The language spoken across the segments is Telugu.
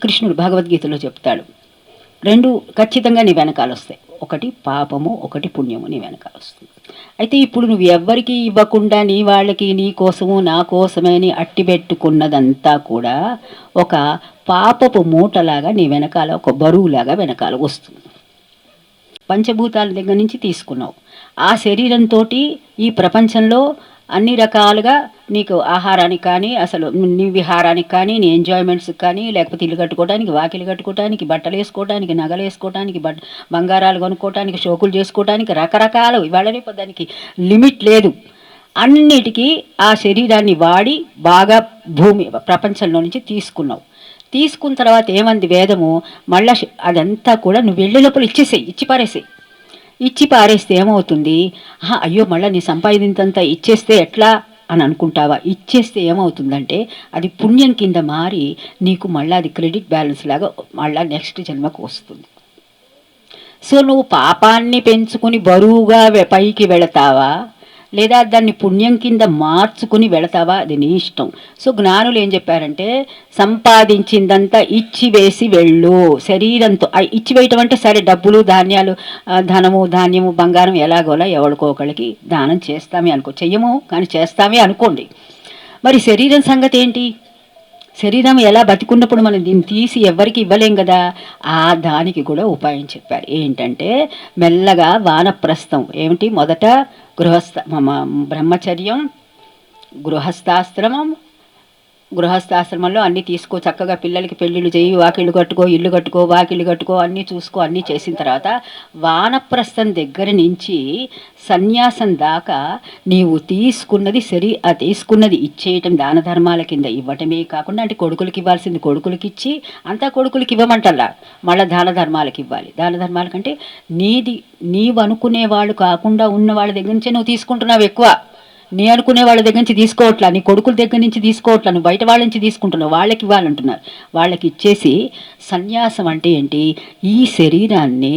కృష్ణుడు భగవద్గీతలో చెప్తాడు, రెండు ఖచ్చితంగా నీ వెనకాల వస్తాయి. ఒకటి పాపము, ఒకటి పుణ్యము నీ వెనకాల వస్తుంది. అయితే ఇప్పుడు నువ్వు ఎవ్వరికి ఇవ్వకుండా నీ వాళ్ళకి, నీ కోసము నా కోసమే అని అట్టిపెట్టుకున్నదంతా కూడా ఒక పాపపు మూటలాగా నీ వెనకాల, ఒక బరువులాగా వెనకాల వస్తుంది. పంచభూతాల దగ్గర నుంచి తీసుకున్నావు. ఆ శరీరంతో ఈ ప్రపంచంలో అన్ని రకాలుగా నీకు ఆహారానికి కానీ, అసలు నీ విహారానికి కానీ, నీ ఎంజాయ్మెంట్స్కి కానీ, లేకపోతే ఇల్లు కట్టుకోవడానికి, వాకిలు కట్టుకోవడానికి, బట్టలు వేసుకోవడానికి, నగలు వేసుకోవడానికి, బంగారాలు కొనుక్కోవడానికి, షోకులు చేసుకోవడానికి, రకరకాలు ఇవాళనే దానికి లిమిట్ లేదు. అన్నిటికీ ఆ శరీరాన్ని వాడి బాగా భూమి ప్రపంచంలో నుంచి తీసుకున్నావు. తీసుకున్న తర్వాత ఏమంది వేదము, మళ్ళా అదంతా కూడా నువ్వు వెళ్ళే లోపల ఇచ్చేసేయి, ఇచ్చి పారేస్తే ఏమవుతుంది, అయ్యో మళ్ళీ నీ సంపాదింతంతా ఇచ్చేస్తే ఎట్లా అని అనుకుంటావా? ఇచ్చేస్తే ఏమవుతుందంటే అది పుణ్యం కింద మారి నీకు మళ్ళీ అది క్రెడిట్ బ్యాలెన్స్ లాగా మళ్ళీ నెక్స్ట్ జన్మకు వస్తుంది. సో నువ్వు పాపాన్ని పెంచుకుని బరువుగా పైకి వెళతావా, లేదా దాన్ని పుణ్యం కింద మార్చుకుని వెళతావా, అది నీ ఇష్టం. సో జ్ఞానులు ఏం చెప్పారంటే, సంపాదించిందంతా ఇచ్చివేసి వెళ్ళు. శరీరంతో ఇచ్చివేయటం అంటే సరే, డబ్బులు ధాన్యాలు, ధనము ధాన్యము బంగారం ఎలాగోలా ఎవరికొకళ్ళకి దానం చేస్తామే అనుకో, చెయ్యము కానీ చేస్తామే అనుకోండి. మరి శరీరం సంగతి ఏంటి? శరీరం ఎలా బతికున్నప్పుడు మనం దీన్ని తీసి ఎవరికి ఇవ్వలేం కదా. దానికి కూడా ఉపాయం చెప్పారు. ఏంటంటే మెల్లగా వానప్రస్థం ఏమిటి, మొదట బ్రహ్మచర్యం, గృహస్థాశ్రమంలో అన్నీ తీసుకో, చక్కగా పిల్లలకి పెళ్ళిళ్ళు చేయి, వాకిళ్ళు కట్టుకో, ఇల్లు కట్టుకో, వాకిళ్ళు కట్టుకో, అన్నీ చూసుకో. అన్నీ చేసిన తర్వాత వానప్రస్థం దగ్గర నుంచి సన్యాసం దాకా నీవు తీసుకున్నది తీసుకున్నది ఇచ్చేయటం, దాన ధర్మాల కింద ఇవ్వటమే కాకుండా, అంటే కొడుకులకి ఇవ్వాల్సింది కొడుకులకి ఇచ్చి, అంతా కొడుకులకి ఇవ్వమంటల్లా, మళ్ళీ దాన ధర్మాలకు ఇవ్వాలి. దాన ధర్మాలకంటే నీవు అనుకునే వాళ్ళు కాకుండా ఉన్న వాళ్ళ దగ్గర నుంచే నువ్వు తీసుకుంటున్నావు ఎక్కువ. నీ అనుకునే వాళ్ళ దగ్గర నుంచి తీసుకోవట్లా, నీ కొడుకుల దగ్గర నుంచి తీసుకోవట్లా, నువ్వు బయట వాళ్ళ నుంచి తీసుకుంటున్నావు. వాళ్ళకి ఇవ్వాలంటున్నారు. వాళ్ళకి ఇచ్చేసి, సన్యాసం అంటే ఏంటి, ఈ శరీరాన్ని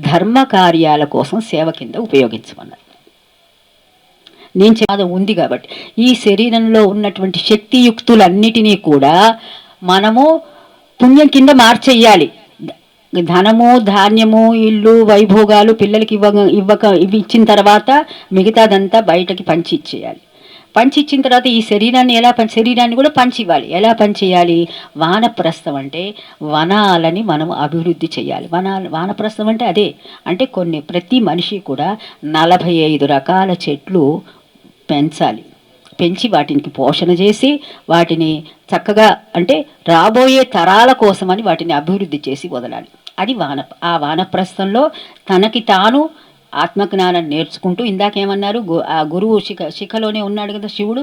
ధర్మ కార్యాల కోసం సేవ కింద ఉపయోగించమన్నారు. నేను చాలా ఉంది కాబట్టి ఈ శరీరంలో ఉన్నటువంటి శక్తియుక్తులన్నిటినీ కూడా మనము పుణ్యం కింద మార్చేయాలి. ధనము ధాన్యము ఇల్లు వైభోగాలు పిల్లలకి ఇవి ఇచ్చిన తర్వాత మిగతాదంతా బయటకి పంచి ఇచ్చేయాలి. పంచి ఇచ్చిన తర్వాత ఈ శరీరాన్ని కూడా పంచి ఇవ్వాలి. ఎలా పంచేయాలి? వానప్రస్థం అంటే వనాలని మనం అభివృద్ధి చేయాలి. వానప్రస్థం అంటే అదే. అంటే ప్రతి మనిషి కూడా 45 రకాల చెట్లు పెంచాలి. పెంచి వాటికి పోషణ చేసి వాటిని చక్కగా, అంటే రాబోయే తరాల కోసమని వాటిని అభివృద్ధి చేసి వదలాలి. అది ఆ వానప్రస్థంలో తనకి తాను ఆత్మజ్ఞానం నేర్చుకుంటూ, ఇందాకేమన్నారు, ఆ గురువు శిఖలోనే ఉన్నాడు కదా శివుడు,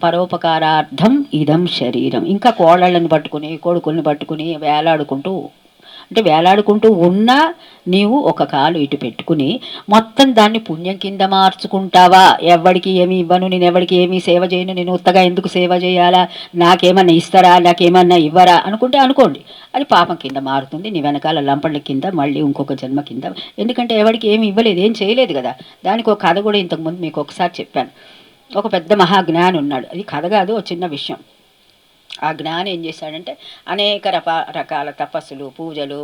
పరోపకారార్థం ఇదం శరీరం. ఇంకా కోళ్ళని పట్టుకుని కొడుకుల్ని పట్టుకుని వేలాడుకుంటూ ఉన్నా నీవు ఒక కాలు ఇటు పెట్టుకుని మొత్తం దాన్ని పుణ్యం కింద మార్చుకుంటావా? ఎవరికి ఏమి ఇవ్వను, నేను ఎవరికి ఏమీ సేవ చేయను, నేను ఉత్తగా ఎందుకు సేవ చేయాలా, నాకేమన్నా ఇస్తారా, నాకేమన్నా ఇవ్వరా అనుకుంటే అనుకోండి, అది పాపం కింద మారుతుంది. నీ వెనకాల లంపళ్ళ కింద మళ్ళీ ఇంకొక జన్మ కింద. ఎందుకంటే ఎవరికి ఏమి ఇవ్వలేదు, ఏం చేయలేదు కదా. దానికి ఒక కథ కూడా ఇంతకుముందు మీకు ఒకసారి చెప్పాను. ఒక పెద్ద మహాజ్ఞాని ఉన్నాడు. అది కథ కాదు, ఒక చిన్న విషయం. ఆ జ్ఞాని ఏం చేశాడంటే అనేక రకాల తపస్సులు, పూజలు,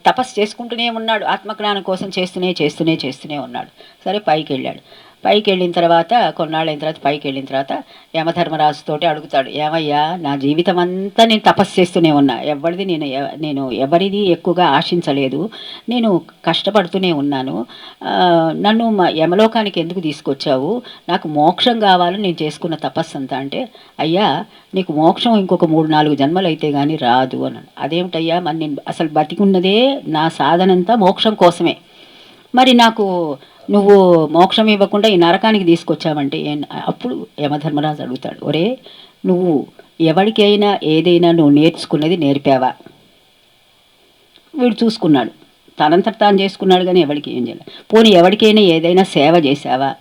తపస్సు చేసుకుంటూనే ఉన్నాడు. ఆత్మజ్ఞానం కోసం చేస్తూనే ఉన్నాడు. సరే పైకి వెళ్ళిన తర్వాత కొన్నాళ్ళైన తర్వాత పైకి వెళ్ళిన తర్వాత యమధర్మరాజుతోటి అడుగుతాడు, ఏమయ్యా నా జీవితం అంతా నేను తపస్సు చేస్తూనే ఉన్నా, నేను ఎవరిది ఎక్కువగా ఆశించలేదు, నేను కష్టపడుతూనే ఉన్నాను, నన్ను యమలోకానికి ఎందుకు తీసుకొచ్చావు, నాకు మోక్షం కావాలని నేను చేసుకున్న తపస్సు అంతా. అంటే అయ్యా నీకు మోక్షం ఇంకొక 3-4 జన్మలు అయితే కానీ రాదు అన్నాడు. అదేమిటయ్యా, మరి నేను అసలు బతికున్నదే నా సాధనంతా మోక్షం కోసమే, మరి నాకు నువ్వు మోక్షం ఇవ్వకుండా ఈ నరకానికి తీసుకొచ్చావంటే అప్పుడు యమధర్మరాజు అడుగుతాడు, ఒరే నువ్వు ఎవరికైనా ఏదైనా నువ్వు నేర్చుకున్నది నేర్పావా? వీడు చూసుకున్నాడు, తనంతట తాను చేసుకున్నాడు కానీ ఎవరికి ఏం చేయలేదు. పోనీ ఎవరికైనా ఏదైనా సేవ చేసావా?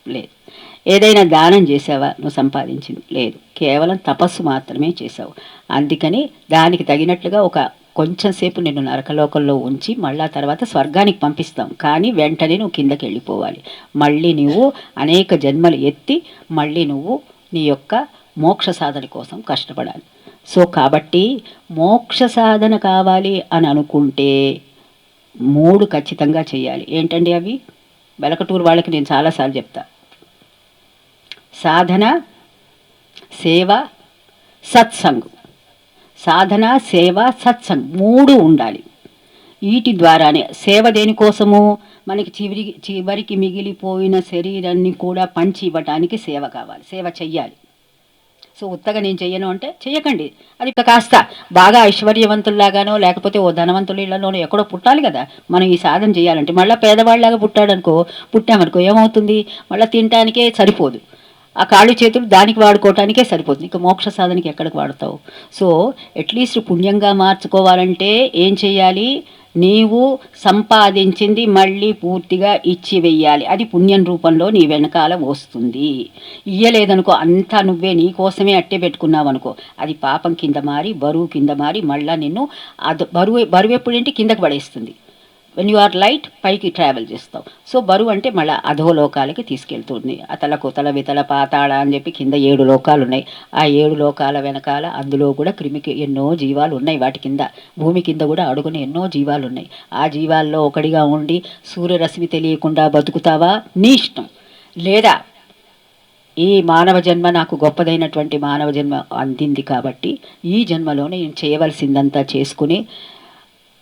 లేదు. ఏదైనా దానం చేసావా? నువ్వు సంపాదించింది లేదు, కేవలం తపస్సు మాత్రమే చేసావు. అందుకని దానికి తగినట్లుగా కొంచెం సేపు నిన్ను నరకలోకంలో ఉంచి మళ్ళా తర్వాత స్వర్గానికి పంపిస్తాం, కానీ వెంటనే నువ్వు కిందకి వెళ్ళిపోవాలి. మళ్ళీ నువ్వు అనేక జన్మలు ఎత్తి మళ్ళీ నువ్వు నీ యొక్క మోక్ష సాధన కోసం కష్టపడాలి. సో కాబట్టి మోక్ష సాధన కావాలి అని అనుకుంటే 3 ఖచ్చితంగా చేయాలి. ఏంటండి అవి? వెలకటూరు వాళ్ళకి నేను చాలాసార్లు చెప్తా. సాధన, సేవ, సత్సంగ్. సాధన, సేవ, సత్సంగ్ 3 ఉండాలి. వీటి ద్వారానే సేవ దేనికోసము? మనకి చివరికి మిగిలిపోయిన శరీరాన్ని కూడా పంచి ఇవ్వటానికి సేవ కావాలి, సేవ చెయ్యాలి. సో ఉత్తగా నేను చెయ్యను అంటే చెయ్యకండి. అది కాస్త బాగా ఐశ్వర్యవంతుల్లాగానో లేకపోతే ఓ ధనవంతుల ఇళ్లలోనో ఎక్కడో పుట్టాలి కదా. మనం ఈ సాధన చేయాలంటే మళ్ళీ పేదవాళ్ళలాగా పుట్టామనుకో ఏమవుతుంది? మళ్ళీ తినటానికే సరిపోదు, ఆ కాళ్ళు చేతులు దానికి వాడుకోవటానికే సరిపోతుంది. ఇక మోక్ష సాధనకి ఎక్కడికి వాడతావు? సో అట్లీస్ట్ పుణ్యంగా మార్చుకోవాలంటే ఏం చేయాలి? నీవు సంపాదించింది మళ్ళీ పూర్తిగా ఇచ్చి వెయ్యాలి. అది పుణ్యం రూపంలో నీ వెనకాల వస్తుంది. ఇయ్యలేదనుకో, అంతా నువ్వే నీ కోసమే అట్టే పెట్టుకున్నావు అనుకో, అది పాపం కింద మారి బరువు కింద మారి మళ్ళీ నిన్ను బరువు ఎప్పుడేంటి కిందకి పడేస్తుంది. వెన్ యు ఆర్ లైట్ పైకి ట్రావెల్ చేస్తావు. సో బరువు అంటే మళ్ళీ అధోలోకాలకి తీసుకెళ్తుంది. అతల కుతల వితల పాతాళ అని చెప్పి కింద 7 లోకాలు ఉన్నాయి. ఆ 7 లోకాల వెనకాల అందులో కూడా క్రిమికి ఎన్నో జీవాలు ఉన్నాయి. వాటి కింద భూమి కింద కూడా అడుగున ఎన్నో జీవాలు ఉన్నాయి. ఆ జీవాల్లో ఒకటిగా ఉండి సూర్యరశ్మి తెలియకుండా బతుకుతావా? నీ ఇష్టం. లేదా ఈ మానవ జన్మ నాకు గొప్పదైనటువంటి మానవ జన్మ అందింది కాబట్టి ఈ జన్మలోనే నేను చేయవలసిందంతా చేసుకుని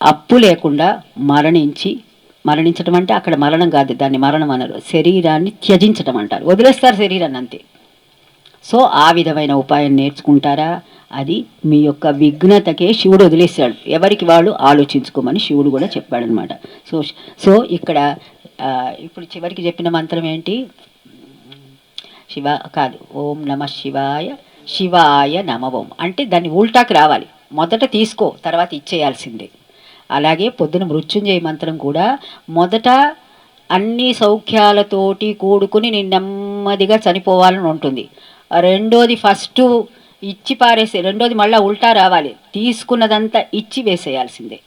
అప్పు లేకుండా మరణించటం అంటే అక్కడ మరణం కాదు, దాన్ని మరణం అనరు, శరీరాన్ని త్యజించటం అంటారు. వదిలేస్తారు శరీరాన్ని అంతే. సో ఆ విధమైన ఉపాయం నేర్చుకుంటారా? అది మీ యొక్క విఘ్నతకే శివుడు వదిలేశాడు. ఎవరికి వాళ్ళు ఆలోచించుకోమని శివుడు కూడా చెప్పాడనమాట. సో ఇక్కడ ఇప్పుడు చివరికి చెప్పిన మంత్రం ఏంటి? శివ కాదు, ఓం నమ శివాయ, శివాయ నమవం అంటే దాన్ని ఉల్టాకి రావాలి. మొదట తీసుకో, తర్వాత ఇచ్చేయాల్సిందే. అలాగే పొద్దున మృత్యుంజయ మంత్రం కూడా మొదట అన్ని సౌఖ్యాలతోటి కూడుకుని నేను నెమ్మదిగా చనిపోవాలని ఉంటుంది. రెండోది ఫస్ట్ ఇచ్చి పారేసే, రెండోది మళ్ళీ ఉల్టా రావాలి, తీసుకున్నదంతా ఇచ్చి వేసేయాల్సిందే.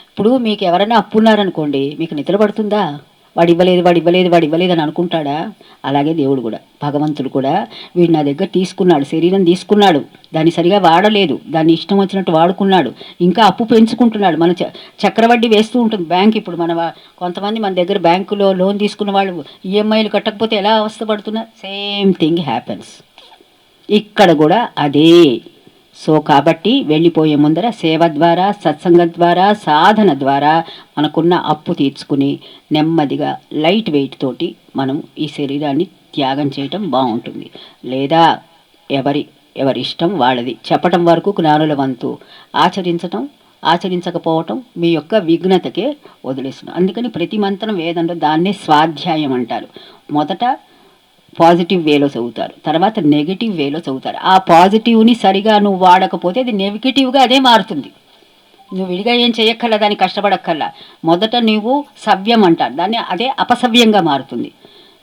ఇప్పుడు మీకు ఎవరైనా అప్పున్నారనుకోండి, మీకు నిద్ర పడుతుందా? వాడు ఇవ్వలేదు అని అనుకుంటాడా? అలాగే దేవుడు కూడా, భగవంతుడు కూడా, వీడు నా దగ్గర తీసుకున్నాడు, శరీరం తీసుకున్నాడు, దాన్ని సరిగా వాడలేదు, దాన్ని ఇష్టం వచ్చినట్టు వాడుకున్నాడు, ఇంకా అప్పు పెంచుకుంటున్నాడు. మన చక్రవడ్డీ వేస్తూ ఉంటుంది బ్యాంక్. ఇప్పుడు కొంతమంది మన దగ్గర బ్యాంకులో లోన్ తీసుకున్న వాళ్ళు ఈఎంఐలు కట్టకపోతే ఎలా అవస్థపడుతున్నారు? సేమ్ థింగ్ హ్యాపెన్స్ ఇక్కడ కూడా అదే. సో కాబట్టి వెళ్ళిపోయే ముందర సేవ ద్వారా, సత్సంగం ద్వారా, సాధన ద్వారా మనకున్న అప్పు తీర్చుకుని నెమ్మదిగా లైట్ వెయిట్ తోటి మనం ఈ శరీరాన్ని త్యాగం చేయటం బాగుంటుంది. లేదా ఎవరి ఇష్టం వాళ్ళది. చెప్పటం వరకు జ్ఞానుల వంతు, ఆచరించకపోవటం మీ యొక్క విఘ్నతకే వదిలేస్తున్నాం. అందుకని ప్రతి మంత్రం వేదంలో దాన్నే స్వాధ్యాయం అంటారు. మొదట పాజిటివ్ వేలో చదువుతారు, తర్వాత నెగిటివ్ వేలో చదువుతారు. ఆ పాజిటివ్ని సరిగా నువ్వు వాడకపోతే అది నెగిటివ్గా అదే మారుతుంది. నువ్వు విడిగా ఏం చేయక్కర్లా, దాన్ని కష్టపడక్కర్లా. మొదట నువ్వు సవ్యం అంటారు దాన్ని, అదే అపసవ్యంగా మారుతుంది.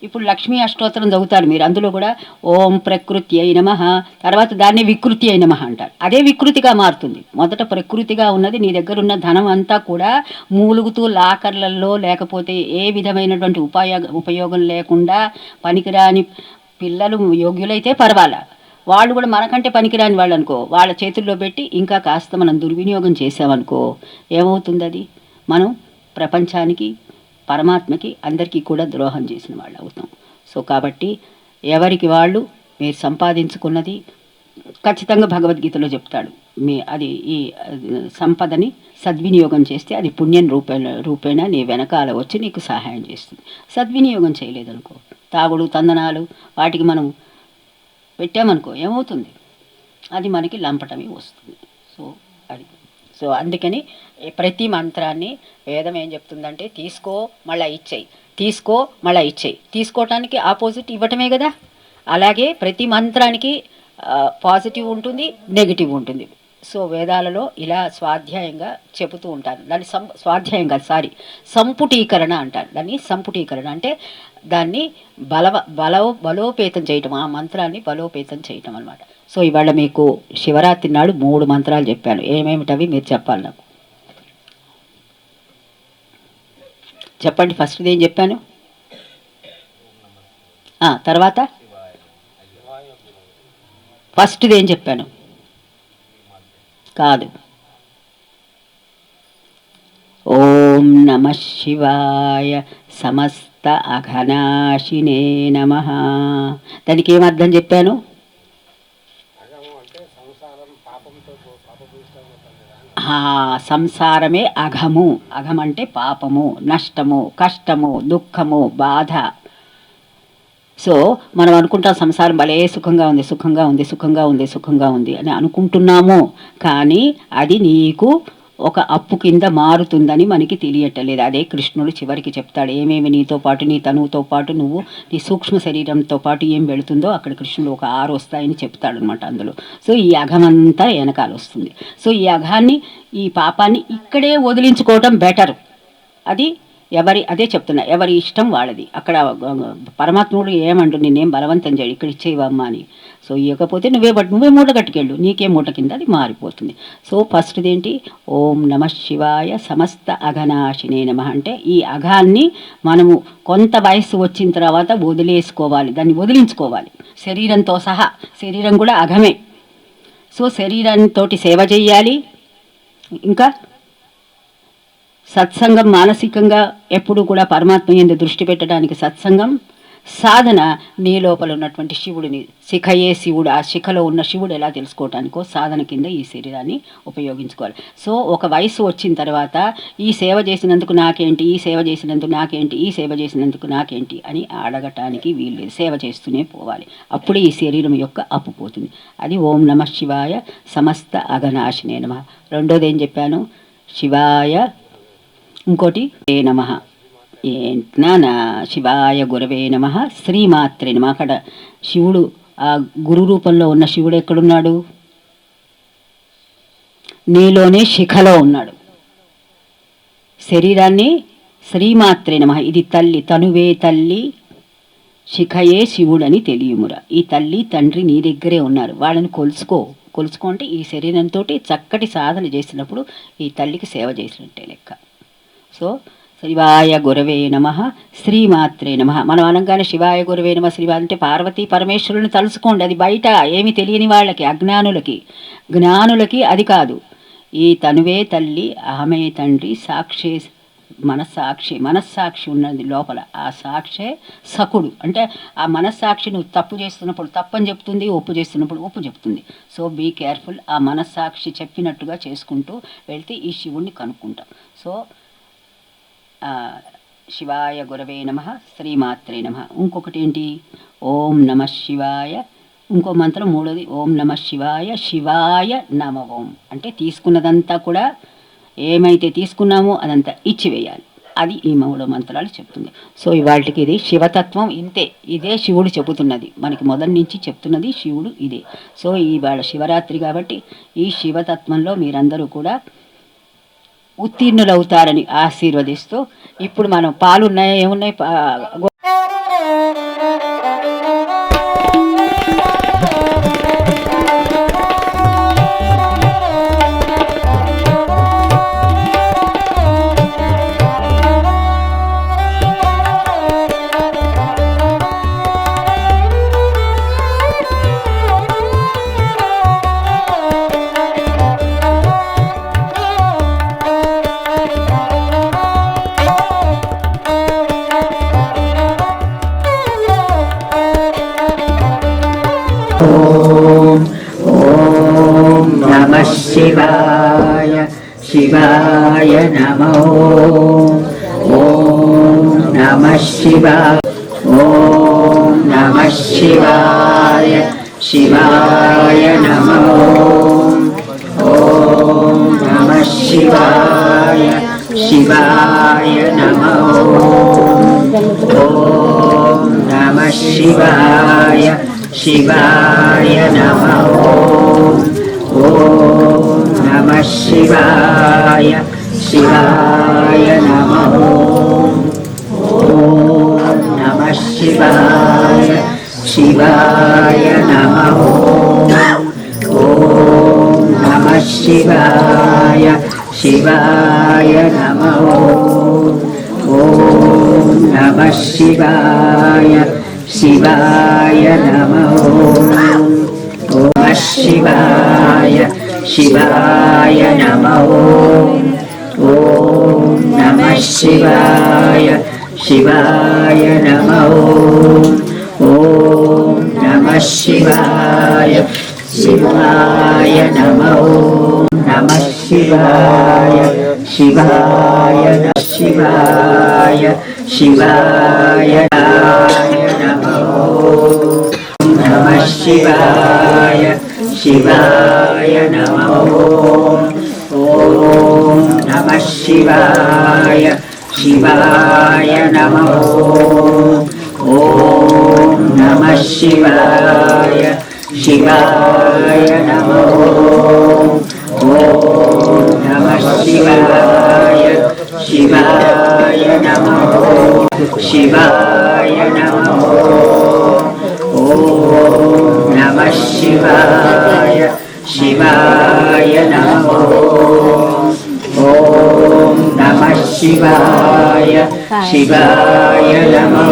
ఇప్పుడు లక్ష్మీ అష్టోత్తరం చదువుతారు మీరు, అందులో కూడా ఓం ప్రకృతి అయి నమః, తర్వాత దాన్ని వికృతి అయి నమః అంటారు. అదే వికృతిగా మారుతుంది. మొదట ప్రకృతిగా ఉన్నది, నీ దగ్గర ఉన్న ధనం అంతా కూడా మూలుగుతూ లాకర్లలో లేకపోతే ఏ విధమైనటువంటి ఉపయోగం లేకుండా పనికిరాని పిల్లలు యోగ్యులైతే పర్వాలా, వాళ్ళు కూడా మనకంటే పనికిరాని వాళ్ళు అనుకో, వాళ్ళ చేతుల్లో పెట్టి ఇంకా కాస్త మనం దుర్వినియోగం చేసామనుకో ఏమవుతుంది? అది మనం ప్రపంచానికి, పరమాత్మకి, అందరికీ కూడా ద్రోహం చేసిన వాళ్ళు అవుతాం. సో కాబట్టి ఎవరికి వాళ్ళు మీరు సంపాదించుకున్నది ఖచ్చితంగా భగవద్గీతలో చెప్తాడు, అది ఈ సంపదని సద్వినియోగం చేస్తే అది పుణ్యం రూపేణ నీ వెనకాల వచ్చి నీకు సహాయం చేస్తుంది. సద్వినియోగం చేయలేదనుకో, తాగుడు తందనాలు వాటికి మనం పెట్టామనుకో ఏమవుతుంది? అది మనకి లంపటమే వస్తుంది. సో అందుకని ప్రతి మంత్రాన్ని వేదం ఏం చెప్తుందంటే తీసుకో మళ్ళీ ఇచ్చేయి, తీసుకో మళ్ళీ ఇచ్చేయి. తీసుకోవటానికి ఆపోజిట్ ఇవ్వటమే కదా. అలాగే ప్రతి మంత్రానికి పాజిటివ్ ఉంటుంది, నెగిటివ్ ఉంటుంది. సో వేదాలలో ఇలా స్వాధ్యాయంగా చెబుతూ ఉంటారు. దాన్ని స్వాధ్యాయం కాదు, సంపుటీకరణ అంటారు. దాన్ని సంపుటీకరణ అంటే దాన్ని బలోపేతం చేయటం, ఆ మంత్రాన్ని బలోపేతం చేయటం అనమాట. సో ఇవాళ మీకు శివరాత్రి నాడు 3 మంత్రాలు చెప్పాను. ఏమేమిటవి మీరు చెప్పాలి నాకు. చెప్పండి. ఫస్ట్ది ఏం చెప్పాను? తర్వాత ఫస్ట్ది ఏం చెప్పాను? కాదు. ఓం నమః శివాయ సమస్త అఘనాశినే నమః. దానికి ఏమర్థం చెప్పాను? సంసారమే అఘము. అఘం అంటే పాపము, నష్టము, కష్టము, దుఃఖము, బాధ. సో మనం అనుకుంటాం సంసారం భలే సుఖంగా ఉంది, సుఖంగా ఉంది, సుఖంగా ఉంది, సుఖంగా ఉంది అని అనుకుంటున్నాము. కానీ అది నీకు ఒక అప్పు కింద మారుతుందని మనకి తెలియటలేదు. అదే కృష్ణుడు చివరికి చెప్తాడు, ఏమేమి నీతో పాటు, నీ తనువుతో పాటు, నువ్వు నీ సూక్ష్మ శరీరంతో పాటు ఏం వెళుతుందో అక్కడ కృష్ణుడు ఒక 6 వస్తాయని చెప్తాడు అనమాట అందులో. సో ఈ అఘమంతా వెనకాల వస్తుంది. సో ఈ అఘాన్ని, ఈ పాపాన్ని ఇక్కడే వదిలించుకోవటం బెటర్. అది అదే చెప్తున్నా, ఎవరి ఇష్టం వాళ్ళది. అక్కడ పరమాత్ముడు ఏమంటు, నేనేం బలవంతం చేయడు, ఇక్కడ ఇచ్చేవమ్మా అని. సో ఇవ్వకపోతే నువ్వే మూట కట్టుకెళ్ళు, నీకే మూట కింద అది మారిపోతుంది. సో ఫస్ట్ది ఏంటి? ఓం నమః శివాయ సమస్త అఘనాశినే నమః అంటే ఈ అఘాన్ని మనము కొంత వయస్సు వచ్చిన తర్వాత వదిలేసుకోవాలి, దాన్ని వదిలించుకోవాలి శరీరంతో సహా. శరీరం కూడా అఘమే. సో శరీరంతో సేవ చేయాలి. ఇంకా సత్సంగం, మానసికంగా ఎప్పుడు కూడా పరమాత్మ యందు దృష్టి పెట్టడానికి సత్సంగం. సాధన, నీ లోపల ఉన్నటువంటి శివుడిని, శిఖయే శివుడు, ఆ శిఖలో ఉన్న శివుడు ఎలా తెలుసుకోవటానికో సాధన కింద ఈ శరీరాన్ని ఉపయోగించుకోవాలి. సో ఒక వయసు వచ్చిన తర్వాత ఈ సేవ చేసినందుకు నాకేంటి, ఈ సేవ చేసినందుకు నాకేంటి, ఈ సేవ చేసినందుకు నాకేంటి అని అడగటానికి వీల్లేదు. సేవ చేస్తూనే పోవాలి. అప్పుడే ఈ శరీరం యొక్క అప్పు పోతుంది. అది ఓం నమః శివాయ సమస్త అఘనాశినే నమః. రెండోది ఏం చెప్పాను? శివాయ, ఇంకోటి ఏ నమః. ఏంటనా? శివాయ గురవే నమః, శ్రీమాత్రే నమః. అక్కడ శివుడు, ఆ గురు రూపంలో ఉన్న శివుడు ఎక్కడున్నాడు? నీలోనే శిఖలో ఉన్నాడు. శరీరాన్ని శ్రీమాత్రే నమః, ఇది తల్లి, తనువే తల్లి, శిఖయే శివుడని తెలియమురా. ఈ తల్లి తండ్రి నీ దగ్గరే ఉన్నారు, వాళ్ళని కొలుచుకుంటే ఈ శరీరంతో చక్కటి సాధన చేసినప్పుడు ఈ తల్లికి సేవ చేసినట్టే లెక్క. సో శివాయ గురవే నమః, శ్రీమాత్రే నమః. మనం అనగానే శివాయ గురవే నమః, శ్రీ అంటే పార్వతీ పరమేశ్వరుని తలుసుకోండి. అది బయట ఏమి తెలియని వాళ్ళకి, అజ్ఞానులకి. జ్ఞానులకి అది కాదు. ఈ తనువే తల్లి, ఆమె తండ్రి, సాక్షి, మనస్సాక్షి ఉన్నది లోపల. ఆ సాక్షే సకుడు. అంటే ఆ మనస్సాక్షి నువ్వు తప్పు చేస్తున్నప్పుడు తప్పని చెప్తుంది, ఒప్పు చేస్తున్నప్పుడు ఒప్పు చెప్తుంది. So be careful. ఆ మనస్సాక్షి చెప్పినట్టుగా చేసుకుంటూ వెళ్తే ఈ శివుణ్ణి కనుక్కుంటాం. సో శివాయ గురవే నమః, శ్రీమాత్రే నమః. ఇంకొకటి ఏంటి? ఓం నమః శివాయ. ఇంకో మంత్రం మూడోది ఓం నమః శివాయ, శివాయ నమ ఓం. అంటే తీసుకున్నదంతా కూడా, ఏమైతే తీసుకున్నామో అదంతా ఇచ్చివేయాలి. అది ఈ 3 మంత్రాలు చెప్తుంది. సో ఇవాళకి ఇది శివతత్వం ఇంతే. ఇదే శివుడు చెబుతున్నది మనకి, మొదటి నుంచి చెప్తున్నది శివుడు ఇదే. సో ఇవాళ శివరాత్రి కాబట్టి ఈ శివతత్వంలో మీరందరూ కూడా ఉత్తీర్ణులవుతారని ఆశీర్వదిస్తూ, ఇప్పుడు మనం పాలున్నాయా, ఏమున్నాయి? ఓం నమః శివాయ, శివాయ నమో. ఓం నమః శివాయ, ఓం నమః శివాయ, శివాయ నమో. ఓం నమః శివాయ, శివాయ నమో. ఓం నమః శివాయ, శివాయ నమో. ఓం నమః శివాయ, శివాయ నమో. ఓం నమః శివాయ, శివాయ నమో. ఓం నమః శివాయ, శివాయ నమో. ఓం నమః శివాయ, శివాయ నమో. ఓం శివాయ, शिवाय नमः। ॐ नमः शिवाय शिवाय नमः। ॐ नमः शिवाय शिवाय नमः। नमः शिवाय शिवाय शिवाय शिवाय नमः। नमः शिवाय शिवाय नमः। ॐ नमः शिवाय शिवाय नमः। ॐ नमः शिवाय शिवाय नमः। ॐ नमः शिवाय शिवाय नमः। शिवाय नमः। ॐ नमः शिवाय शिवाय नमः। ॐ नमः शिवाय शिवाय नमः।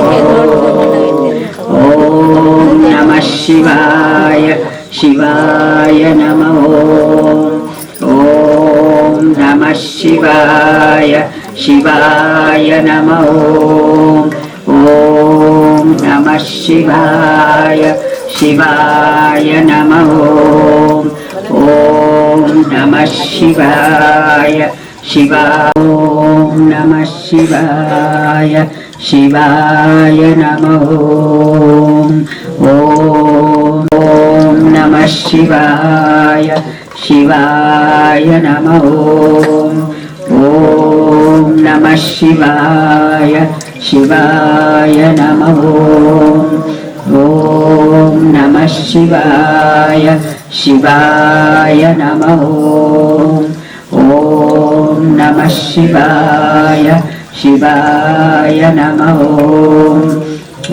ॐ नमः शिवाय शिवाय नमः। ॐ नमः शिवाय शिवाय नमः। ॐ नमः शिवाय शिवाय नमः। ॐ नमः शिवाय शिवाय नमः शिवाय शिवाय नमः। ॐ नमः शिवाय शिवाय नमः। ॐ नमः शिवाय शिवाय नमः। ॐ नमः शिवाय शिवाय नमः। ॐ नमः शिवाय शिवाय नमः।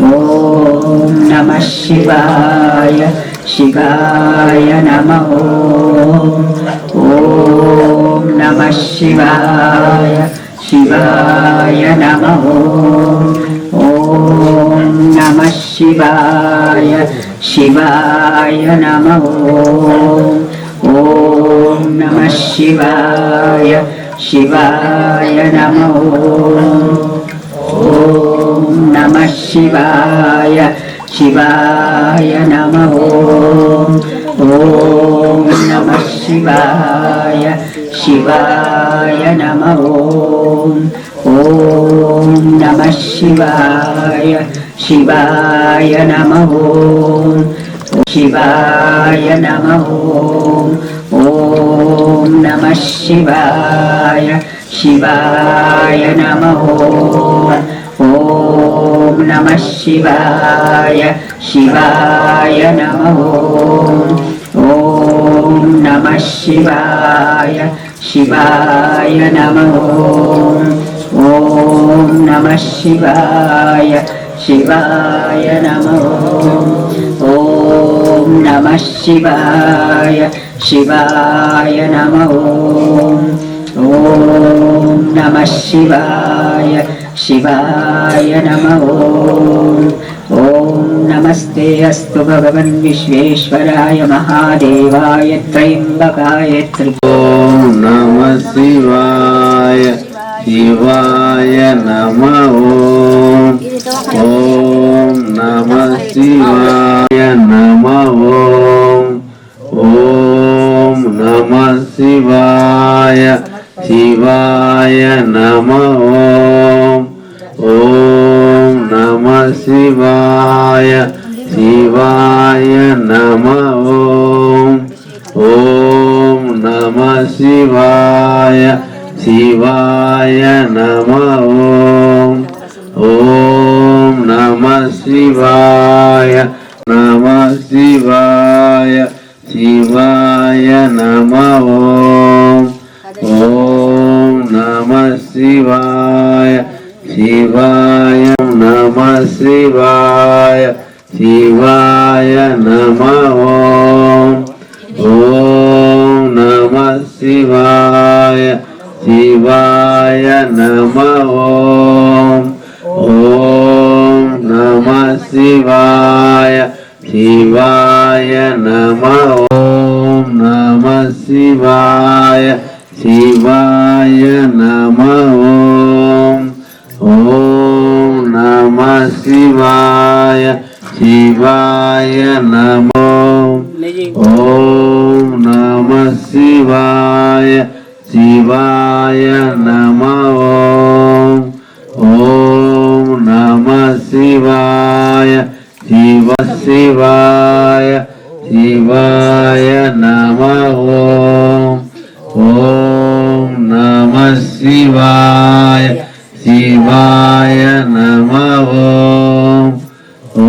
ॐ नमः शिवाय शिवाय नमः। ॐ नमः शिवाय शिवाय नमः। ॐ नमः शिवाय शिवाय नमः। ॐ नमः शिवाय शिवाय नमः। ॐ नमः शिवाय शिवाय नमः। ॐ नमः शिवाय शिवाय नमः। ॐ नमः शिवाय शिवाय नमः। शिवाय नमः। ॐ नमः शिवाय शिवाय नमः। ॐ नमः शिवाय शिवाय नमः। ॐ नमः शिवाय शिवाय नमः। ॐ नमः शिवाय शिवाय नमः। ॐ नमः शिवाय शिवाय नमः। ॐ नमः शिवाय शिवाय नमः। ॐ नमस्ते अस्तु भगवन् विश्वेश्वराय महादेवाय त्र्यम्बकाय ॐ नमः शिवाय शिवाय नमः। ॐ नमः शिवाय नमः। ॐ नमः शिवाय शिवाय नमः। ॐ नमः शिवाय शिवाय नमः। ॐ नमः शिवाय शिवाय नमः। ॐ नमः शिवाय नमः शिवाय शिवाय नमः। ॐ नमः शिवाय शिवाय नमः शिवाय शिवाय नमः। ॐ नमः शिवाय शिवाय नमः। ॐ नमः शिवाय शिवाय नमः। ॐ नमः शिवाय शिवाय नमः ॐ नमः शिवाय शिवाय नमः ॐ नमः शिवाय शिवाय नमः ॐ नमः शिवाय शिव शिवाय शिवाय नमः ॐ नमः शिवाय शिवाय नमः ॐ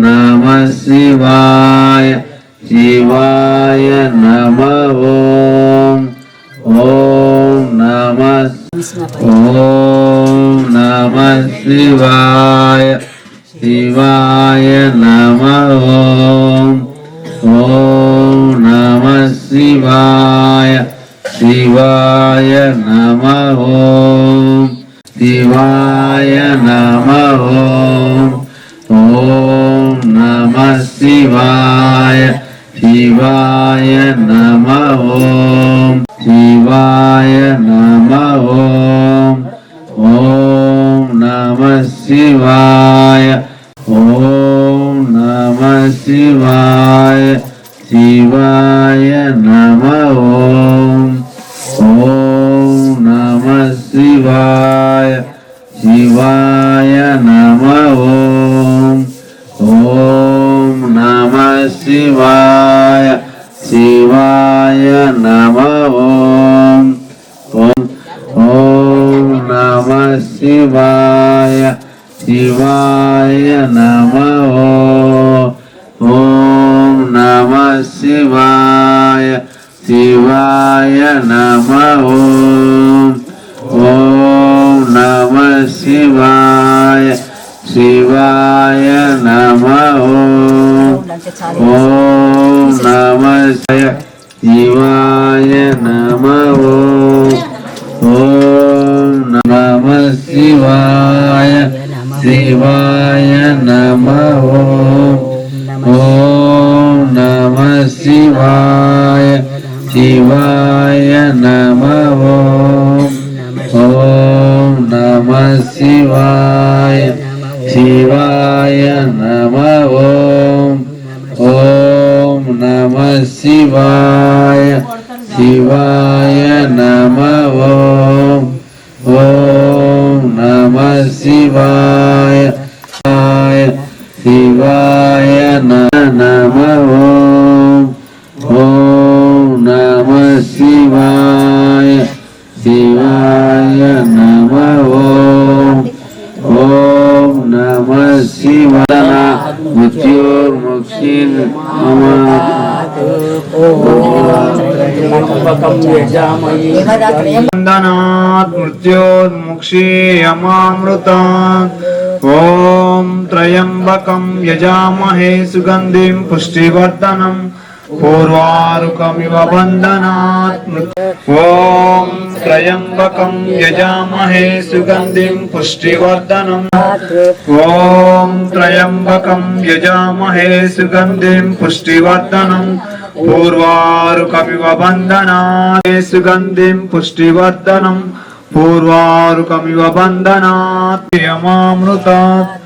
नमः शिवाय शिवाय नमः ॐ नमः शिवाय शिवाय नमः ॐ नमः शिवाय शिवाय नमः शिवाय नमः ॐ नमः शिवाय शिवाय नमः शिवाय नमः ॐ नमः शिवाय ॐ नमः शिवाय शिवाय नमः ॐ नमः शिवाय शिवाय नमः ॐ नमः शिवाय शिवाय नमः ॐ नमः शिवाय शिवाय नमः ॐ नमः शिवाय शिवाय नमः ॐ नमः शिवाय शिवाय नमः ॐ नमः शिवाय नमः ॐ नमः शिवाय शिवाय नमः ॐ नमः शिवाय शिवाय नमः ॐ नमः शिवाय शिवाय नमः ॐ नमः शिवाय शिवाय नमः ॐ नमः शिवाय शिवाय नमः ॐ नमः शिवाय शिवाय नमः ॐ नमः शिवाय मृत्युर्मुक्षीन् वन्दनात् मृत्योर्मुक्षीयमामृतात् ॐ त्र्यम्बकं यजामहे सुगन्धिं पुष्टिवर्धनम् पूर्वारुकमिव बन्धनात् ॐ त्र्यम्बकं यजामहे सुगन्धिं पुष्टिवर्धनम् ॐ त्र्यम्बकं यजामहे सुगन्धिं पुष्टिवर्धनम् पूर्वारुकमिव बन्धनात् सुगन्धिं पुष्टिवर्धनम् पूर्वारुकमिव बन्धनात् यमामृतात्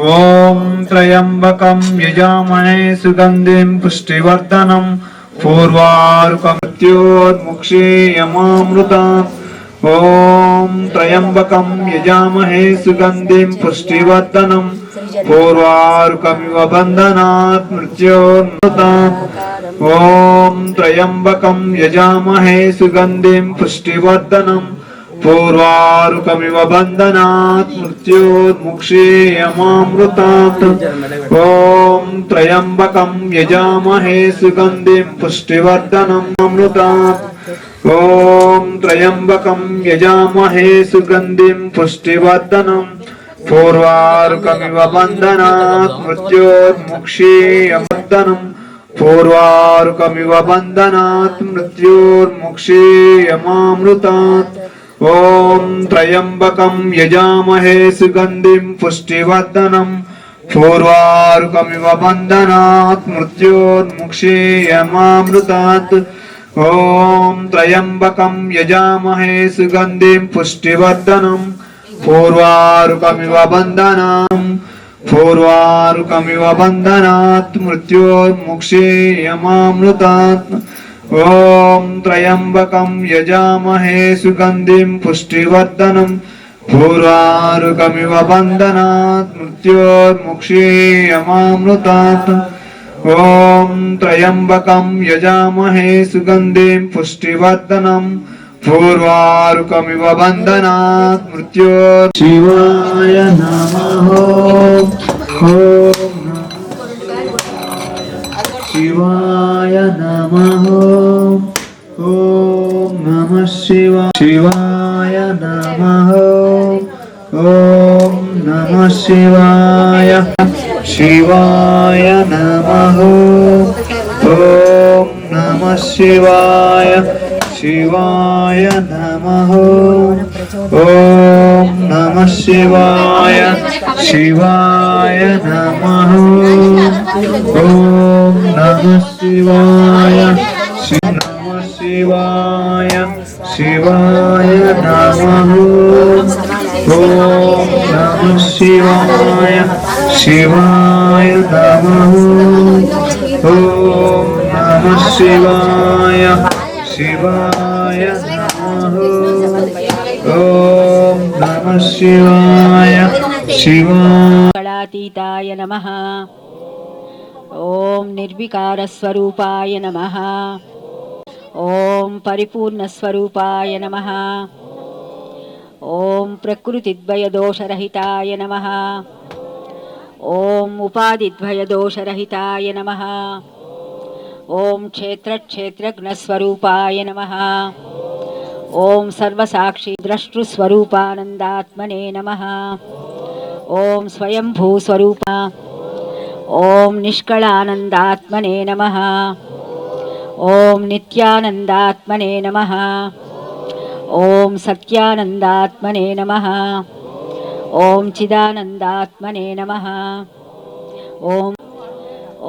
ॐ त्र्यम्बकं यजामहे सुगन्धिं पुष्टिवर्धनम् पूर्वारुकमृत्योर्मुक्षीयमामृतात् ॐ त्र्यम्बकं यजामहे सुगन्धिं पुष्टिवर्धनम् पूर्वारुकमिव बन्धनात् मृत्योर्मुक्तात् ॐ त्र्यम्बकं यजामहे सुगन्धिं पुष्टिवर्धनम् पूर्वारुकमिव बन्धनात् मृत्योर्मुक्षीयमामृतात् ॐ त्र्यम्बकं यजामहे सुगन्धिं पुष्टिवर्धनम् अमृतात् ॐ त्र्यम्बकं यजामहे सुगन्धिं पुष्टिवर्धनम् पूर्वारुकमिव बन्धनात् मृत्योर्मुक्षीयवर्धनम् पूर्वारुकमिव बन्धनात् मृत्योर्मुक्षीयमामृतात् ॐ त्र्यम्बकं यजामहे सुगन्धिं पुष्टिवर्धनम् पूर्वारुकमिव बन्धनात् मृत्योर्मुक्षीयमामृतात् ॐ त्र्यम्बकं यजामहे सुगन्धिं पुष्टिवर्धनम् पूर्वारुकमिव बन्धनात् मृत्योर्मुक्षीयमामृतात् ॐ त्र्यम्बकं यजामहे सुगन्धिं पुष्टिवर्धनम् पूर्वारुकमिव बन्धनात् मृत्योर्मुक्षीयमामृतात् ॐ त्र्यम्बकं यजामहे सुगन्धिं पुष्टिवर्धनम् पूर्वारुकमिव बन्धनात् मृत्योर् शिवाय नमः ॐ शिवाय नमः ॐ नमः शिवाय नमः ॐ नमः शिवाय नमः ॐ नमः शिवाय नमः ॐ नमः शिवाय नमः ॐ नमः शिवाय नमः ॐ नमः शिवाय नमः ॐ नमः शिवाय नमः ॐ नमः शिवाय कलातीताय नमः। ॐ निर्विकारस्वरूपाय नमः। ॐ परिपूर्णस्वरूपाय नमः। ॐ प्रकृतिद्वयदोषरहिताय नमः। ॐ उपाधिद्वयदोषरहिताय नमः। ॐ क्षेत्रक्षेत्रज्ञस्वरूपाय नमः। ॐ सर्वसाक्षी द्रष्टृस्वरूपानन्दात्मने नमः। ॐ स्वयंभूस्वरूपा ॐ निष्कलानन्दात्मने नमः। ॐ नित्यानन्दात्मने नमः। ॐ सत्यानन्दात्मने नमः। ॐ चिदानन्दात्मने नमः।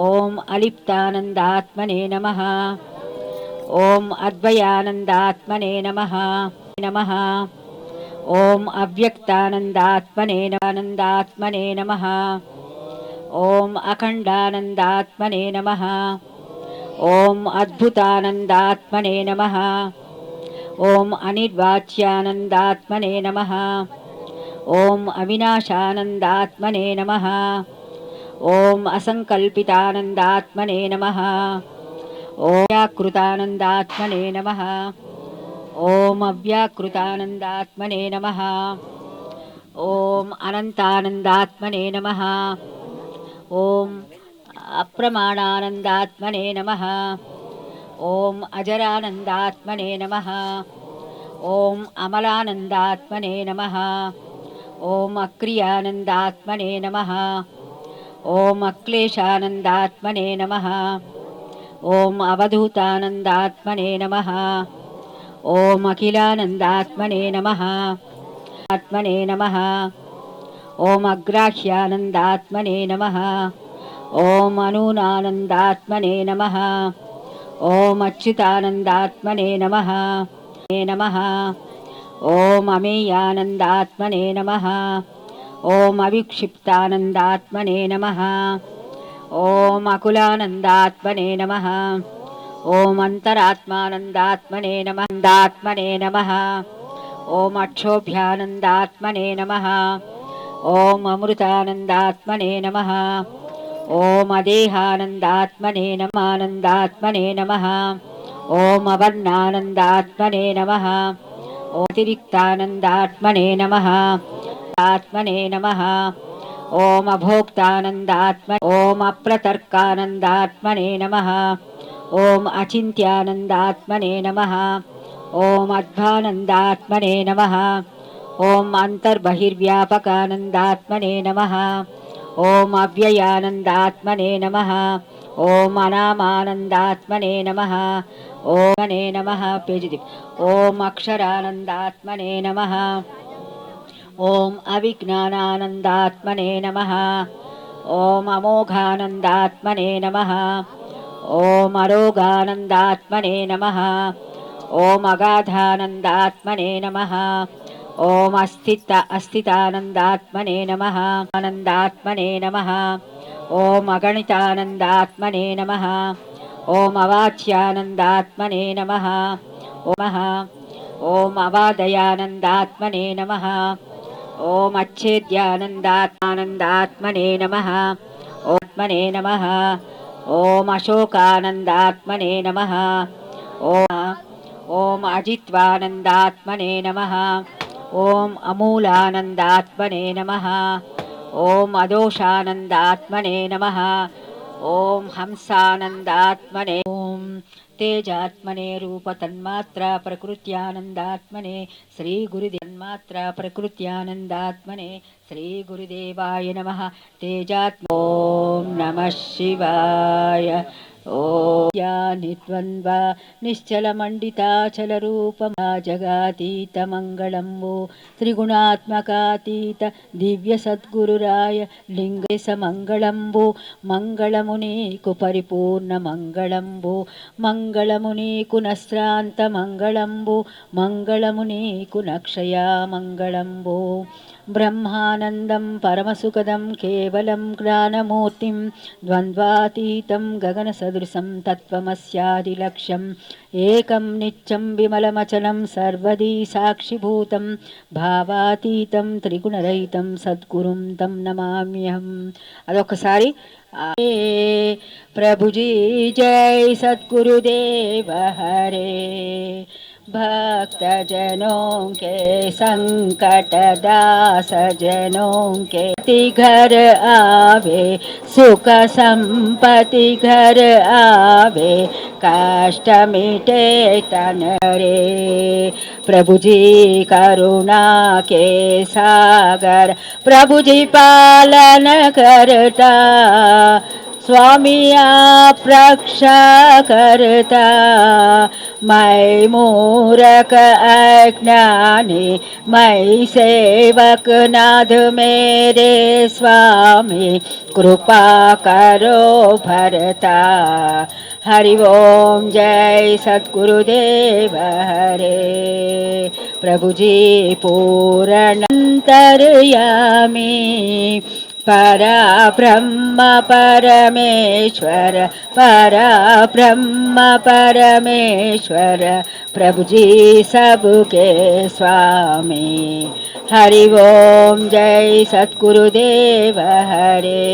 ॐ अलिप्तानन्दात्मने नमः। ॐ अद्वयानन्दात्मने नमः। ॐ अव्यक्तानन्दात्मने नमः। ॐ अखण्डानन्दात्मने नमः। ॐ अद्भुतानन्दात्मने नमः। ॐ अनिर्वाच्यानन्दात्मने नमः। ॐ अविनाशानन्दात्मने नमः। ॐ असङ्कल्पितानन्दात्मने नमः। ॐ व्याकृतानन्दात्मने नमः। ॐ अव्याकृतानन्दात्मने नमः। ॐ अनन्तानन्दात्मने नमः। ॐ अप्रमाणानन्दात्मने नमः। ॐ अजरानन्दात्मने नमः। ॐ अमलानन्दात्मने नमः। ॐ अक्रियानन्दात्मने नमः। ॐ अक्लेशानन्दात्मने नमः। ॐ अवधूतानन्दात्मने नमः। ॐ अखिलानन्दात्मने नमः। आत्मने नमः। ॐ अग्राह्यानन्दात्मने नमः। ॐ अनूनानन्दात्मने नमः। ॐ अच्युतानन्दात्मने नमः। ॐ अमेयानन्दात्मने नमः। ॐ अविक्षिप्तानन्दात्मने नमः। ॐ अकुलानन्दात्मने नमः। ॐ अन्तरात्मानन्दात्मने नमः। ॐ अक्षोभ्यानन्दात्मने नमः। ॐ अमृतानन्दात्मने नमः। ॐ अदेहानन्दात्मने नमः। ॐ अवर्णानन्दात्मने नमः। ॐ अतिरिक्तानन्दात्मने नमः। आत्मने नमः। ॐ अभोक्तानन्दात्मने ॐ अप्रतर्कानन्दात्मने नमः। ॐ अचिन्त्यानन्दात्मने नमः। ॐ अध्वानन्दात्मने नमः। ॐ अन्तर्बहिर्व्यापकानन्दात्मने नमः। ॐ अव्ययानन्दात्मने नमः। ॐ अनामानन्दात्मने नमः। ॐ नमः ॐ अक्षरानन्दात्मने नमः। ॐ अविज्ञानानन्दात्मने नमः। ॐ अमोघानन्दात्मने नमः। ॐ अरोगानन्दात्मने नमः। ॐ अगाधानन्दात्मने नमः। ॐ अस्थितानन्दात्मने नमः। आनन्दात्मने नमः। ॐ अगणितानन्दात्मने नमः। ॐ अवाच्यानन्दात्मने नमः। ॐ अवादयानन्दात्मने नमः। ॐ अच्छेद्यानन्दात्मने नमः। आत्मने नमः। ॐ अशोकानन्दात्मने नमः। ॐ अजित्वानन्दात्मने नमः। ॐ अमूलानन्दात्मने नमः। ॐ अदोषानन्दात्मने नमः। ॐ हंसानन्दात्मने ॐ तेजात्मने रूपतन्मात्रा प्रकृत्यानन्दात्मने श्रीगुरुदेवन्मात्रा प्रकृत्यानन्दात्मने श्रीगुरुदेवाय नमः। तेजात्म ॐ नमः शिवाय। ॐ निद्वन्द्वा निश्चलमण्डिताचलरूपमा जगातीतमङ्गलम्बो त्रिगुणात्मकातीत दिव्यसद्गुरुराय लिङ्गे समङ्गलम्बो मङ्गलमुनीकु परिपूर्णमङ्गलम्बो मङ्गलमुनीकु नश्रान्तमङ्गलम्बो मङ्गलमुनीकु नक्षया मङ्गलम्बो ब्रह्मानन्दं परमसुखदं केवलं ज्ञानमूर्तिं द्वन्द्वातीतं गगनसदृशं तत्त्वमस्यादिलक्ष्यम् एकं नित्यं विमलमचलं सर्वदी साक्षिभूतं भावातीतं त्रिगुणरहितं सद्गुरुं तं नमाम्यहम्। अदొకసారి प्रभुजी जय सद्गुरुदेव हरे। भक्तजनों के संकट दास जनों के घर आवे सुख संपत्ति घर आवे कष्ट मिटे तन रे। प्रभु जी करुणा के सागर प्रभु जी पालन करता स्वामी आप रक्षा करता। मैं मूरख अज्ञानी मैं सेवक नाथ मेरे स्वामी कृपा करो भरता। हरि ओम जय सद्गुरुदेव हरे। प्रभु जी पूर्णंतर्यामी परा ब्रह्म परमेश्वर परा ब्रह्म परमेश्वर प्रभु जी सबके स्वामी। हरि ओम जय सद्गुरुदेव हरे।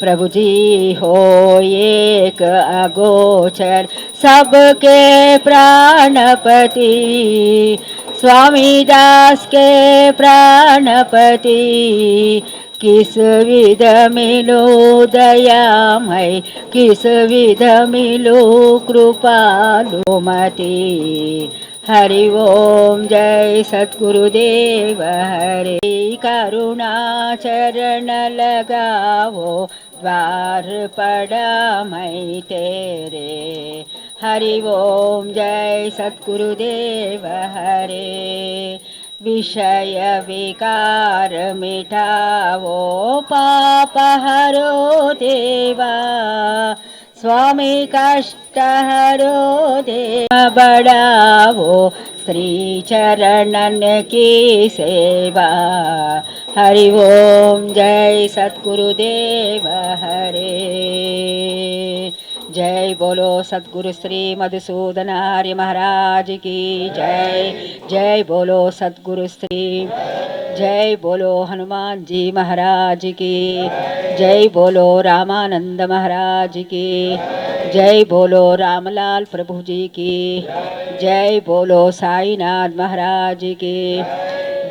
प्रभु जी हो एक अगोचर सबके प्राणपति स्वामी दास के प्राणपति। किस विध मिलो दयामय किस विध मिलो कृपालु मति। हरि ओम जय सद्गुरुदेव हरे। करुणा चरण लगाओ द्वार पड़ा मैं तेरे। हरि ओम जय सद्गुरुदेव हरे। विषय विकार मिटाओ पाप हरो देवा स्वामी कष्ट हरो देवा। बढ़ाओ श्री चरणन की सेवा। हरि ओम जय सद्गुरुदेव हरे। जय बोलो सद्गुरु श्री मधुसूदन आर्य महाराज की जय। जय बोलो सद्गुरु श्री जय बोलो हनुमान जी महाराज की जय। बोलो रामानंद महाराज की जय। बोलो रामलाल प्रभु जी की जय। बोलो साईनाथ महाराज की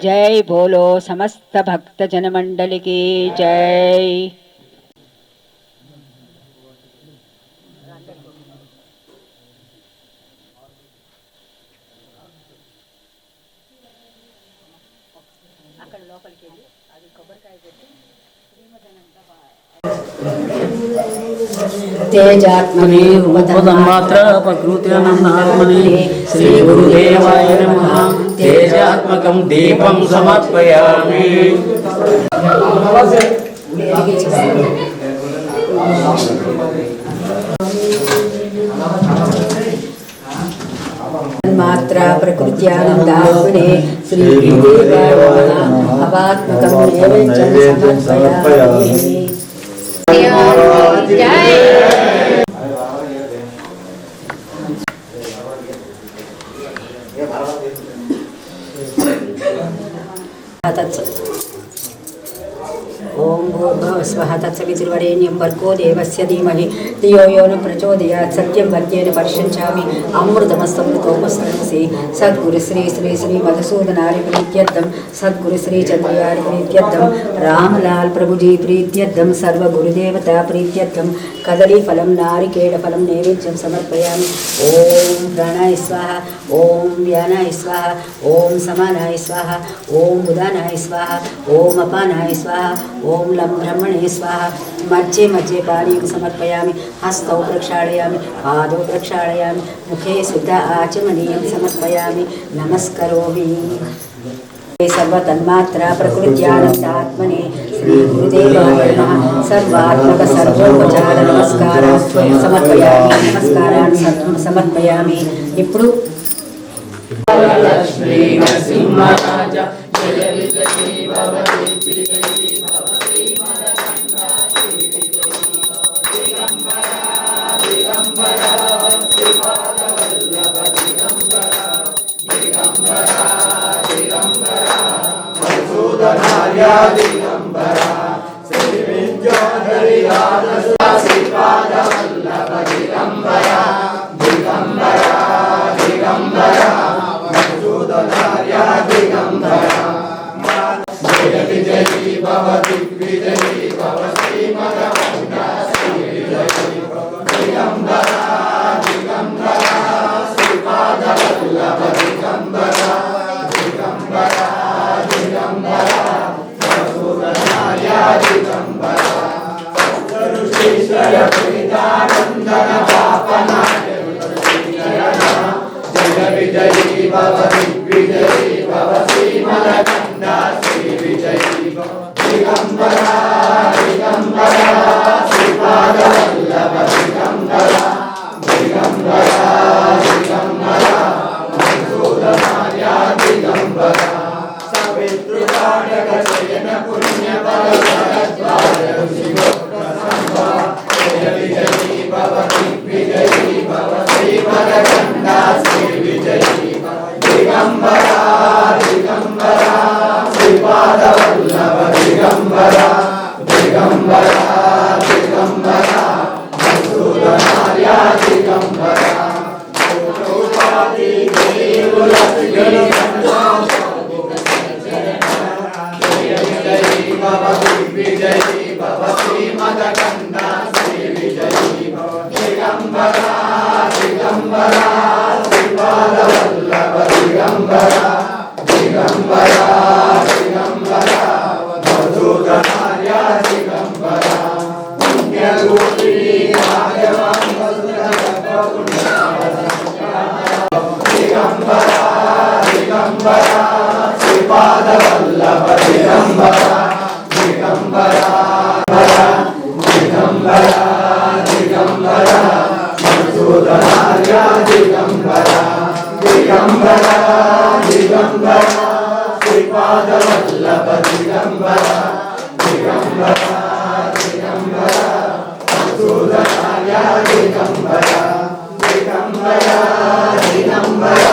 जय। बोलो समस्त भक्त जन मंडल की जय। तेजात्मने रूपतन्मात्र प्रकृत्यानन्दात्मने श्री गुरुदेवाय नमः। तेजात्मकं दीपं समर्पयामि। మాత్ర ప్రకృత్యానందాత్మనే శ్రీ అవాత్మకం నైవేద్యం సమర్పయామి. ఓం భూర్భువస్వః తత్సవితుర్వరేణ్యం భర్గో దేవస్య ధీమహి ధియో యో న ప్రచోదయాత్. సత్యం వర్గేణ పరిశంచామి అమృతమస్తమృతోపస్తమసి. సద్గురు శ్రీ శ్రీ శ్రీ మధుసూదనారి ప్రీత్యర్థం, సద్గురు శ్రీ చంద్రయారి ప్రీత్యర్థం, రామలాల్ ప్రభుజీ ప్రీత్యర్థం, సర్వగురుదేవతా ప్రీత్యర్థం కదలీఫలం నారికేళఫలం నైవేద్యం సమర్పయామి. ఓం ప్రాణాయ స్వాహ, ఓం వ్యానాయ స్వాహ, ఓం సమానాయ స్వాహ, ఓం ఉదానాయ స్వాహ, ఓం అపానాయ స్వాహ, ఓం లం బ్రహ్మణే స్వాహ. మధ్యే మధ్యే పానీయం సమర్పయామి. హస్తౌ ప్రక్షాళయామి, పాదౌ ప్రక్షాళయామి, ముఖే శుద్ధ ఆచమనీయం సమర్పయామి. నమస్కరోమి. సర్వతన్మాత్ర ప్రకృత్యానందాత్మనే శ్రీ గురుదేవాయ నమః. సర్వాత్మక సర్వోపచార నమస్కారాన్ని సమర్పయామి. నమస్కారాన్ని సమర్పయామి. ఇప్పుడు లక్ష్మీ నరసింహరాజ జయ విజయీ భవ విజయీ భవ శ్రీమదనందా దిగంబర దిగంబర శ్రీపాదవల్లభ దిగంబర దిగంబర దిగంబర మధుసూదనార్య దిగంబర శ్రీ విద్యోధరి శ్రీపాదవల్లభ దిగంబర దిగంబర దిగంబర మధుసూదనార్య దిగంబర జయ విజయీ భవ దిగ్విజయీ భవ శ్రీమదనందా శ్రీ విజయీ దిగంబర దిగంబర శ్రీపాదవల్లభ దిగంబర దిగంబర దిగంబర మధుసూదనార్య దిగంబర సర్వశ్రీశ్వర ప్రీతానందన పాపనాశ జయ విజయీ భవ దిగ్విజయీ భవ శ్రీమదనందా శ్రీ విజయీ దిగంబర దిగంబర శ్రీపాదవల్లభ దిగంబర దిగంబర దిగంబర మధుసూదనార్య దిగంబర సవితృకారక శయన పుణ్యఫల భరద్వాజ జయ విజయీ భవ దిగ్విజయీ భవ శ్రీమదనందా శ్రీ విజయీ దిగంబర దిగంబర శ్రీపాదవల్లభ దిగంబర దిగంబర దిగంబర మధుసూదనార్య దిగంబర కోటోపాధి దేవుల జయ విజయీ భవ దిగ్విజయీ భవ శ్రీమదనందా శ్రీ విజయీ దిగంబర దిగంబర శ్రీపాదవల్లభ దిగంబర దిగంబర దిగంబర మధుసూదనార్య దిగంబర పుణ్యరూపిణి దిగంబర దిగంబర శ్రీపాదవల్లభ దిగంబర దిగంబర దిగంబర దిగంబర మధుసూదనార్య దిగంబర దిగంబర దిగంబర శ్రీపాదవల్లభ దిగంబర దిగంబర దిగంబర మధుసూదనార్య దిగంబర దిగంబర దిగంబర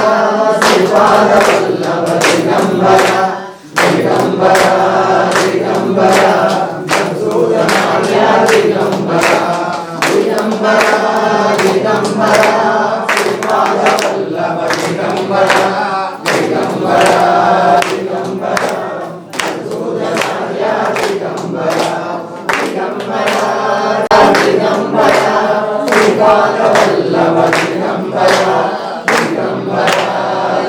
శ్రీపాదవల్లభ దిగంబర దిగంబర దిగంబర మధుసూదనార్య దిగంబర దిగంబర దిగంబర శ్రీపాదవల్లభ దిగంబర దిగంబర దిగంబర మధుసూదనార్య దిగంబర దిగంబర దిగంబర శ్రీపాదవల్లభ దిగంబర దిగంబర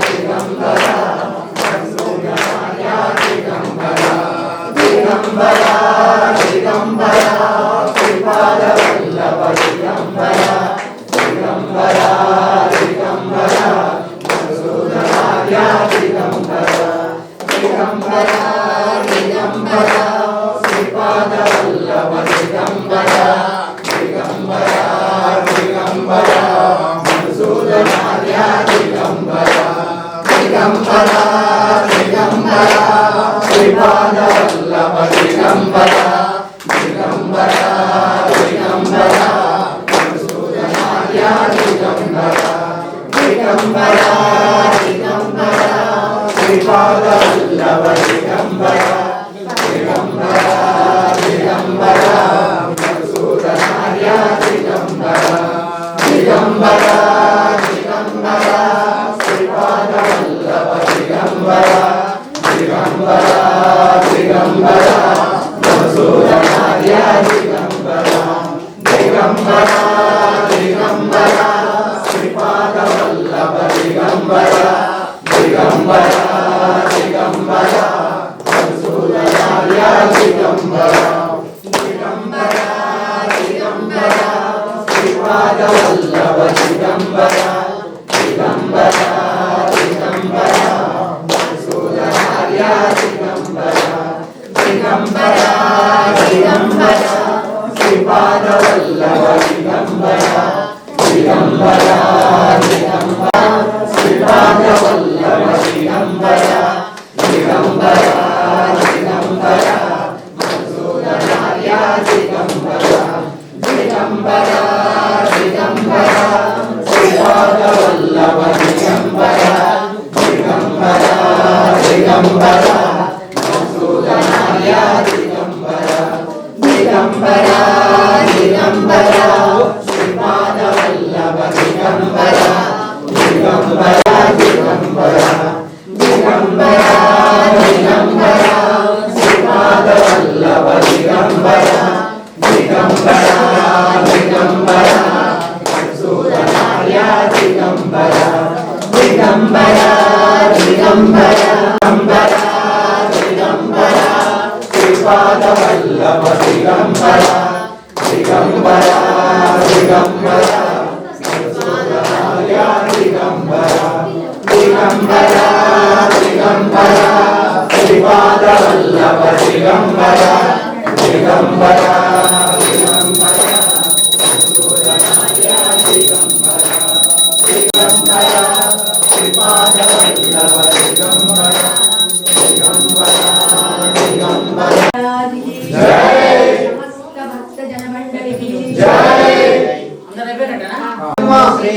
దిగంబర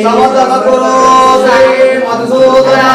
సమస్తమకురో శ్రీ మధుసూదన